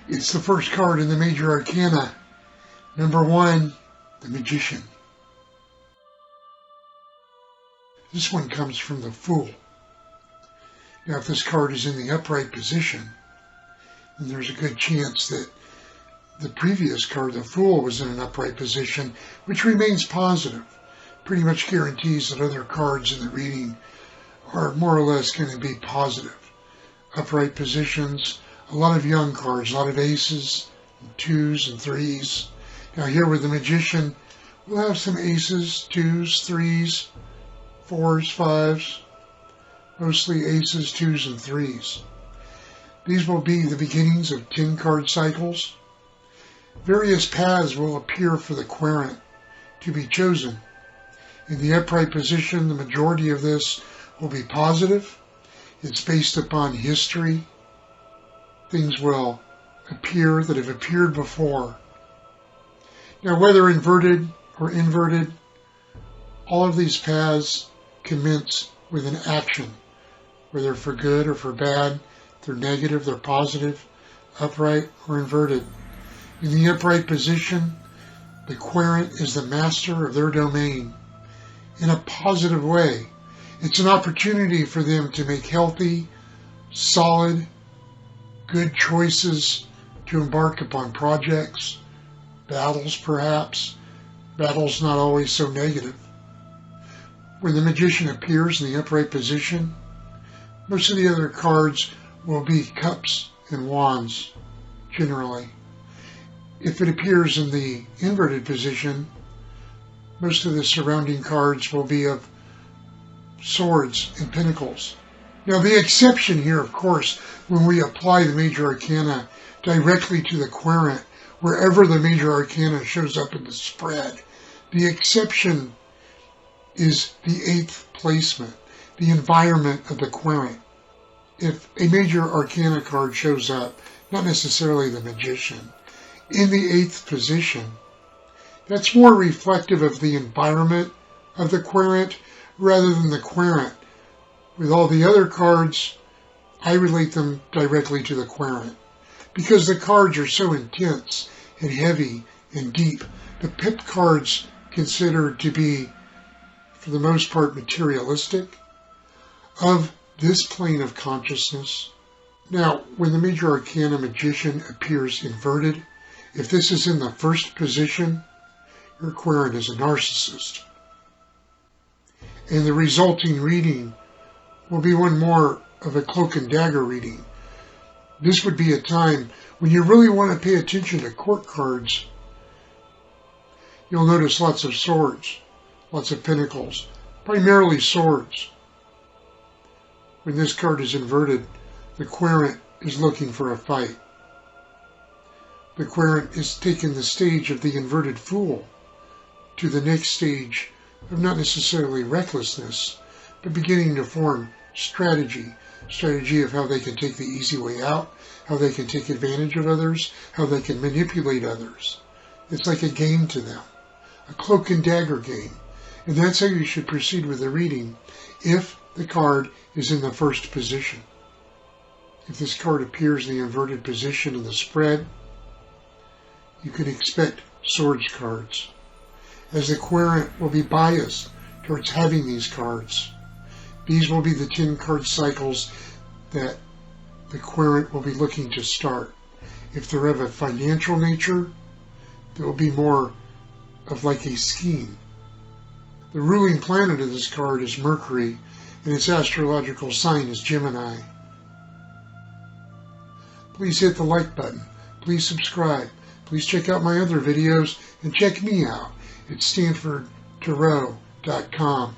It's the first card in the Major Arcana. Number 1, the Magician. This one comes from the Fool. Now, if this card is in the upright position, then there's a good chance that the previous card, the Fool, was in an upright position, which remains positive. Pretty much guarantees that other cards in the reading are more or less going to be positive. Upright positions, a lot of young cards, a lot of aces, and 2s and 3s. Now here with the Magician, we'll have some aces, 2s, 3s, 4s, 5s, mostly aces, 2s, and 3s. These will be the beginnings of 10-card cycles. Various paths will appear for the querent to be chosen. In the upright position, the majority of this will be positive. It's based upon history. Things will appear that have appeared before. Now, whether inverted or inverted, all of these paths commence with an action, whether for good or for bad. They're negative, they're positive, upright or inverted. In the upright position, the querent is the master of their domain in a positive way. It's an opportunity for them to make healthy, solid, good choices to embark upon projects, battles perhaps, battles not always so negative. When the Magician appears in the upright position, most of the other cards will be cups and wands, generally. If it appears in the inverted position, most of the surrounding cards will be of swords and pentacles. Now the exception here, of course, when we apply the Major Arcana directly to the querent, wherever the Major Arcana shows up in the spread, the exception is the 8th placement, the environment of the querent. If a Major Arcana card shows up, not necessarily the Magician, in the 8th position, that's more reflective of the environment of the querent rather than the querent. With all the other cards, I relate them directly to the querent because the cards are so intense and heavy and deep. The pip cards considered to be, for the most part, materialistic, of this plane of consciousness. Now, when the Major Arcana Magician appears inverted, if this is in the first position, your querent is a narcissist. And the resulting reading will be one more of a cloak and dagger reading. This would be a time when you really want to pay attention to court cards. You'll notice lots of swords, lots of pentacles, primarily swords. When this card is inverted, the querent is looking for a fight. The querent is taking the stage of the inverted Fool to the next stage of not necessarily recklessness, but beginning to form strategy of how they can take the easy way out, how they can take advantage of others, how they can manipulate others. It's like a game to them, a cloak and dagger game. And that's how you should proceed with the reading if the card is in the first position. If this card appears in the inverted position in the spread, you can expect swords cards, as the querent will be biased towards having these cards. These will be the 10-card cycles that the querent will be looking to start. If they're of a financial nature, there will be more of like a scheme. The ruling planet of this card is Mercury, and its astrological sign is Gemini. Please hit the like button. Please subscribe. Please check out my other videos and check me out at StanfordTarot.com.